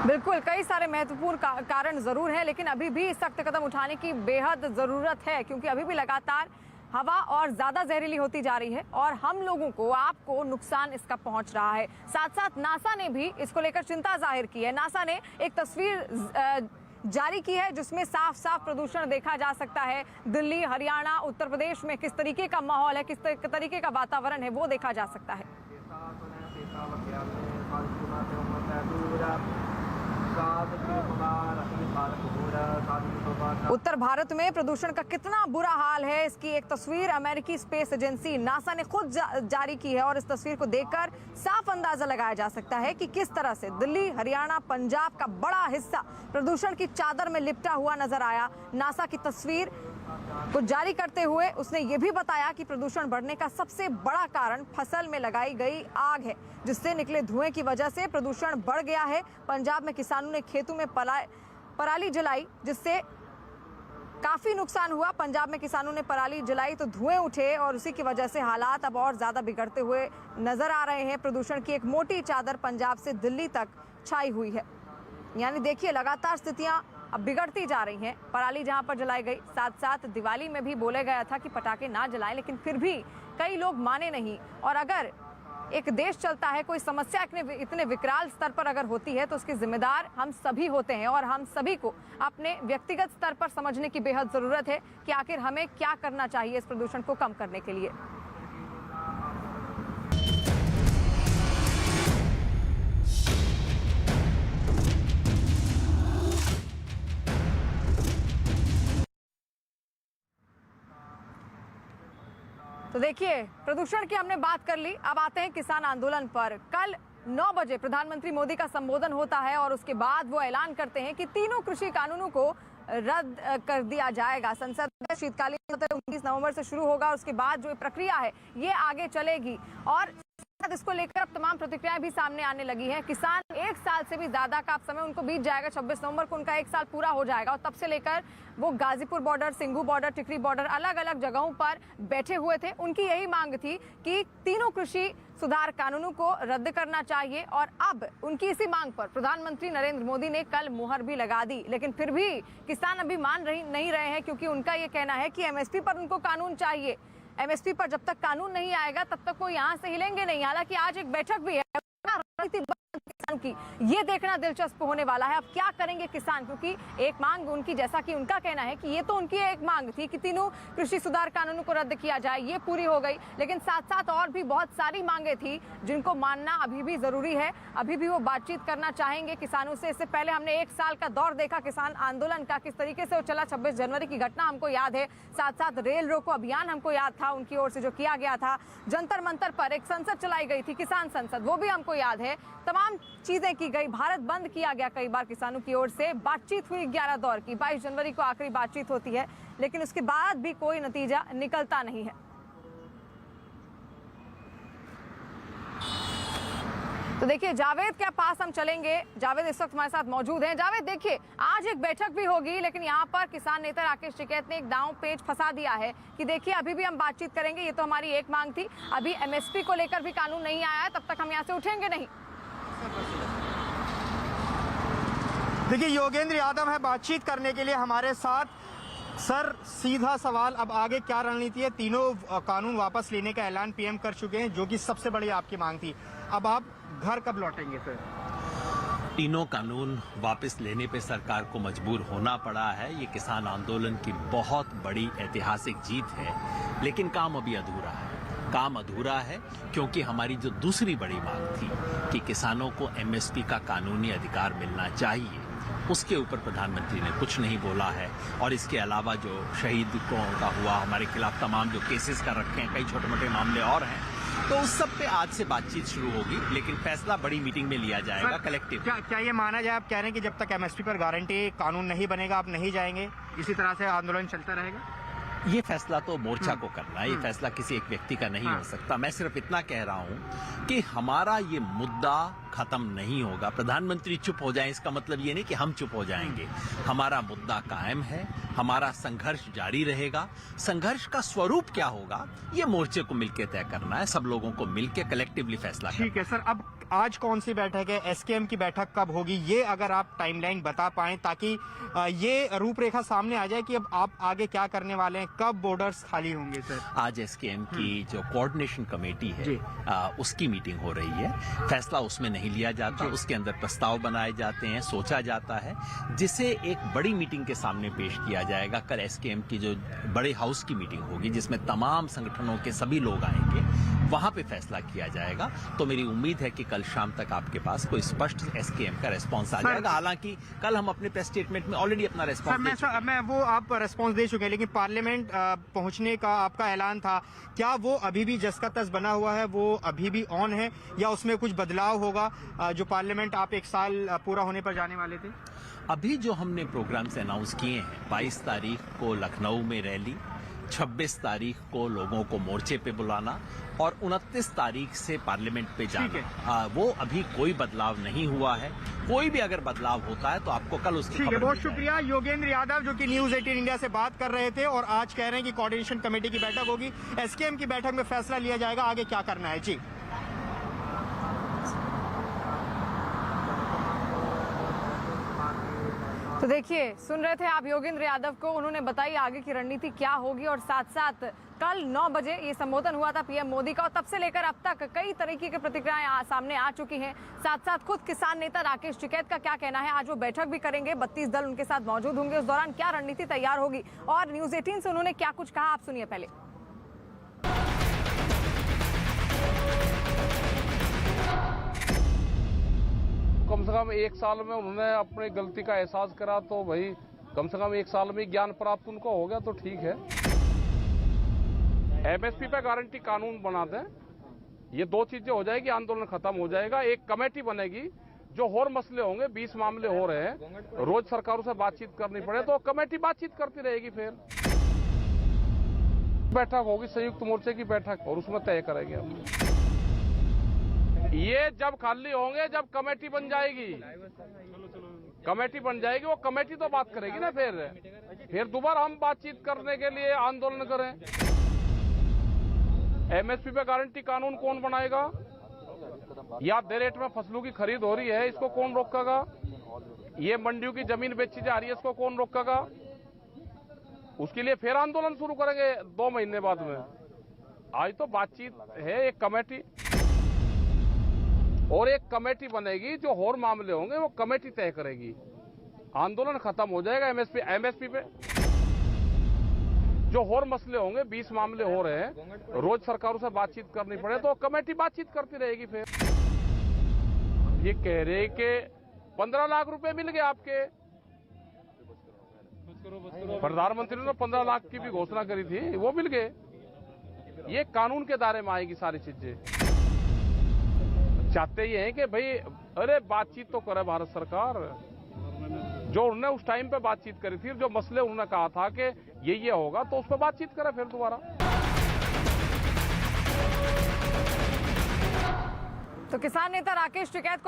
बिल्कुल, कई सारे महत्वपूर्ण कारण जरूर हैं, लेकिन अभी भी सख्त कदम उठाने की बेहद जरूरत है, क्योंकि अभी भी लगातार हवा और ज्यादा जहरीली होती जा रही है और हम लोगों को, आपको नुकसान इसका पहुंच रहा है। साथ साथ नासा ने भी इसको लेकर चिंता जाहिर की है। नासा ने एक तस्वीर जारी की है जिसमें साफ साफ प्रदूषण देखा जा सकता है। दिल्ली, हरियाणा, उत्तर प्रदेश में किस तरीके का माहौल है, किस तरीके का वातावरण है, वो देखा जा सकता है। उत्तर भारत में प्रदूषण का कितना बुरा हाल है, इसकी एक तस्वीर अमेरिकी स्पेस एजेंसी नासा ने खुद जारी की है और इस तस्वीर को देखकर साफ अंदाजा लगाया जा सकता है कि किस तरह से दिल्ली, हरियाणा, पंजाब का बड़ा हिस्सा प्रदूषण की चादर में लिपटा हुआ नजर आया। नासा की तस्वीर को जारी करते हुए उसने ये भी बताया कि प्रदूषण बढ़ने का सबसे बड़ा कारण फसल में लगाई गई आग है, जिससे निकले धुएं की वजह से प्रदूषण बढ़ गया है। पंजाब में किसानों ने खेतों में पराली जलाई, जिससे काफी नुकसान हुआ। पंजाब में किसानों ने पराली जलाई तो धुएं उठे और उसी की वजह से हालात अब और ज्यादा बिगड़ते हुए नजर आ रहे हैं। प्रदूषण की एक मोटी चादर पंजाब से दिल्ली तक छाई हुई है। यानी देखिए, लगातार स्थितियां अब बिगड़ती जा रही हैं। पराली जहां पर जलाई गई, साथ साथ दिवाली में भी बोला गया था कि पटाखे ना जलाएं, लेकिन फिर भी कई लोग माने नहीं। और अगर एक देश चलता है, कोई समस्या इतने विकराल स्तर पर अगर होती है तो उसके जिम्मेदार हम सभी होते हैं और हम सभी को अपने व्यक्तिगत स्तर पर समझने की बेहद जरूरत है कि आखिर हमें क्या करना चाहिए इस प्रदूषण को कम करने के लिए। तो देखिए, प्रदूषण की हमने बात कर ली, अब आते हैं किसान आंदोलन पर। कल 9 बजे प्रधानमंत्री मोदी का संबोधन होता है और उसके बाद वो ऐलान करते हैं कि तीनों कृषि कानूनों को रद्द कर दिया जाएगा। संसद में शीतकालीन सत्र 19 नवंबर से शुरू होगा और उसके बाद जो प्रक्रिया है ये आगे चलेगी और इसको लेकर अब तमाम प्रतिक्रियाएं भी सामने आने लगी हैं। किसान 1 साल से भी ज्यादा का समय उनको बीत जाएगा। 26 नवंबर को उनका 1 साल पूरा हो जाएगा और तब से लेकर वो गाजीपुर बॉर्डर, सिंघू बॉर्डर, टिकरी बॉर्डर, अलग अलग जगहों पर बैठे हुए थे। उनकी यही मांग थी कि तीनों कृषि सुधार कानूनों को रद्द करना चाहिए और अब उनकी इसी मांग पर प्रधानमंत्री नरेंद्र मोदी ने कल मुहर भी लगा दी। लेकिन फिर भी किसान अभी मान नहीं रहे हैं, क्योंकि उनका ये कहना है कि एमएसपी पर उनको कानून चाहिए। एमएसपी पर जब तक कानून नहीं आएगा तब तक वो यहाँ से हिलेंगे नहीं। हालांकि आज एक बैठक भी है किसान की, ये देखना दिलचस्प होने वाला है। अब क्या करेंगे किसान, क्योंकि एक मांग उनकी, जैसा कि उनका कहना है कि ये तो उनकी एक मांग थी कि तीनों कृषि सुधार कानूनों को रद्द किया जाए, ये पूरी हो गई, लेकिन साथ साथ और भी बहुत सारी मांगे थी जिनको मानना अभी भी जरूरी है। अभी भी वो बातचीत करना चाहेंगे किसानों से। इससे पहले हमने 1 साल का दौर देखा किसान आंदोलन का, किस तरीके से वो चला। 26 जनवरी की घटना हमको याद है, साथ साथ रेल रोको अभियान हमको याद था, उनकी ओर से जो किया गया था। जंतर मंतर पर एक संसद चलाई गई थी, किसान संसद, वो भी हमको याद है। तमाम चीजें की गई, भारत बंद किया गया कई बार किसानों की ओर से। बातचीत हुई 11 दौर की, 22 जनवरी को आखिरी बातचीत होती है, लेकिन उसके बाद भी कोई नतीजा निकलता नहीं है। तो देखिए, जावेद के पास हम चलेंगे। जावेद इस वक्त हमारे साथ मौजूद हैं। जावेद, देखिए, आज एक बैठक भी होगी, लेकिन यहाँ पर किसान नेता राकेश टिकैत ने एक दांव पेच फंसा दिया है कि देखिए अभी भी हम बातचीत करेंगे, ये तो हमारी एक मांग थी, अभी एमएसपी को लेकर भी कानून नहीं आया है, तब तक हम यहाँ से उठेंगे नहीं। देखिए, योगेंद्र यादव है बातचीत करने के लिए हमारे साथ। सर, सीधा सवाल, अब आगे क्या रणनीति है? तीनों कानून वापस लेने का ऐलान पीएम कर चुके हैं, जो कि सबसे बड़ी आपकी मांग थी। अब आप घर कब लौटेंगे सर? तीनों कानून वापस लेने पे सरकार को मजबूर होना पड़ा है। ये किसान आंदोलन की बहुत बड़ी ऐतिहासिक जीत है, लेकिन काम अभी अधूरा है। काम अधूरा है क्योंकि हमारी जो दूसरी बड़ी मांग थी कि किसानों को एमएसपी का कानूनी अधिकार मिलना चाहिए, उसके ऊपर प्रधानमंत्री ने कुछ नहीं बोला है। और इसके अलावा जो शहीदों का हुआ, हमारे खिलाफ तमाम जो केसेस कर रखे हैं, कई छोटे मोटे मामले और हैं, तो उस सब पे आज से बातचीत शुरू होगी, लेकिन फैसला बड़ी मीटिंग में लिया जाएगा कलेक्टिव। क्या ये माना जाए, आप कह रहे हैं कि जब तक एमएसपी पर गारंटी कानून नहीं बनेगा आप नहीं जाएंगे, इसी तरह से आंदोलन चलता रहेगा? ये फैसला तो मोर्चा को करना है, ये फैसला किसी एक व्यक्ति का नहीं हो सकता। मैं सिर्फ इतना कह रहा हूं कि हमारा ये मुद्दा खत्म नहीं होगा। प्रधानमंत्री चुप हो जाएं इसका मतलब ये नहीं कि हम चुप हो जाएंगे। हमारा मुद्दा कायम है, हमारा संघर्ष जारी रहेगा। संघर्ष का स्वरूप क्या होगा ये मोर्चे को मिलकर तय करना है, सब लोगों को मिलकर कलेक्टिवली फैसला करना है। ठीक है सर, अब आज कौन सी बैठक है, एसकेएम की बैठक कब होगी, ये अगर आप टाइमलाइन बता पाएं ताकि ये रूपरेखा सामने आ जाए कि अब आप आगे क्या करने वाले हैं, कब बॉर्डर्स खाली होंगे सर। आज एसकेएम की जो कोऑर्डिनेशन कमेटी जी। है उसकी मीटिंग हो रही है। फैसला उसमें नहीं लिया जाता, उसके अंदर प्रस्ताव बनाए जाते हैं, सोचा जाता है, जिसे एक बड़ी मीटिंग के सामने पेश किया जाएगा। कल एसकेएम की जो बड़े हाउस की मीटिंग होगी जिसमें तमाम संगठनों के सभी लोग आएंगे, वहां पे फैसला किया जाएगा। तो मेरी उम्मीद है कि कल शाम तक आपके पास कोई स्पष्ट एसकेएम का रेस्पॉन्स आ जाएगा। हालांकि कल हम अपने प्रेस स्टेटमेंट में ऑलरेडी अपना रेस्पॉन्स मैं वो आप रेस्पॉन्स दे चुके हैं, लेकिन पार्लियामेंट पहुंचने का आपका ऐलान था, क्या वो अभी भी जस का तस बना हुआ है, वो अभी भी ऑन है या उसमें कुछ बदलाव होगा? जो पार्लियामेंट आप 1 साल पूरा होने पर जाने वाले थे। अभी जो हमने प्रोग्राम्स अनाउंस किए हैं, 22 तारीख को लखनऊ में रैली, 26 तारीख को लोगों को मोर्चे पे बुलाना और 29 तारीख से पार्लियामेंट पे जाना, वो अभी कोई बदलाव नहीं हुआ है। कोई भी अगर बदलाव होता है तो आपको कल उसकी ठीक है, खबर बहुत मिल जाएगी। शुक्रिया योगेंद्र यादव जो कि न्यूज 18 इंडिया से बात कर रहे थे और आज कह रहे हैं कि कोऑर्डिनेशन कमेटी की बैठक होगी, एसकेएम की बैठक में फैसला लिया जाएगा आगे क्या करना है। जी तो देखिए, सुन रहे थे आप योगेंद्र यादव को, उन्होंने बताई आगे की रणनीति क्या होगी और साथ साथ कल 9 बजे ये संबोधन हुआ था पीएम मोदी का और तब से लेकर अब तक कई तरीके की प्रतिक्रियाएं सामने आ चुकी हैं। साथ साथ खुद किसान नेता राकेश टिकैत का क्या कहना है, आज वो बैठक भी करेंगे, 32 दल उनके साथ मौजूद होंगे, उस दौरान क्या रणनीति तैयार होगी और न्यूज 18 से उन्होंने क्या कुछ कहा, आप सुनिए पहले। कम से कम 1 साल में उन्होंने अपनी गलती का एहसास करा, तो भाई कम से कम 1 साल में ज्ञान प्राप्त उनको हो गया तो ठीक है। एमएसपी पे गारंटी कानून बना दें, ये 2 चीजें हो जाएगी, आंदोलन खत्म हो जाएगा। एक कमेटी बनेगी, जो और मसले होंगे, 20 मामले हो रहे हैं, रोज सरकारों से बातचीत करनी पड़े तो कमेटी बातचीत करती रहेगी। फिर बैठक होगी, संयुक्त मोर्चे की बैठक, और उसमें तय करेंगे हम। ये जब खाली होंगे, जब कमेटी बन जाएगी, कमेटी बन जाएगी, वो कमेटी तो बात करेगी ना। फिर दोबारा हम बातचीत करने के लिए आंदोलन करें। एमएसपी पे गारंटी कानून कौन बनाएगा? या दे रेट में फसलों की खरीद हो रही है, इसको कौन रोकेगा? ये मंडियों की जमीन बेची जा रही है, इसको कौन रोकेगा? उसके लिए फिर आंदोलन शुरू करेंगे 2 महीने बाद में। आज तो बातचीत है, एक कमेटी और एक कमेटी बनेगी, जो और मामले होंगे वो कमेटी तय करेगी। आंदोलन खत्म हो जाएगा। एमएसपी पे जो और मसले होंगे, 20 मामले हो रहे हैं, रोज सरकारों से बातचीत करनी पड़े तो कमेटी बातचीत करती रहेगी। फिर ये कह रहे कि 15 लाख रुपए मिल गए आपके, प्रधानमंत्री ने 15 लाख की भी घोषणा करी थी, वो मिल गए। ये कानून के दायरे में आएगी सारी चीजें। चाहते ये हैं कि भाई अरे बातचीत तो करे भारत सरकार, जो उन्होंने उस टाइम पे बातचीत करी थी, जो मसले उन्होंने कहा था कि ये होगा, तो उस पर बातचीत करे फिर दोबारा। तो किसान नेता राकेश टिकैत को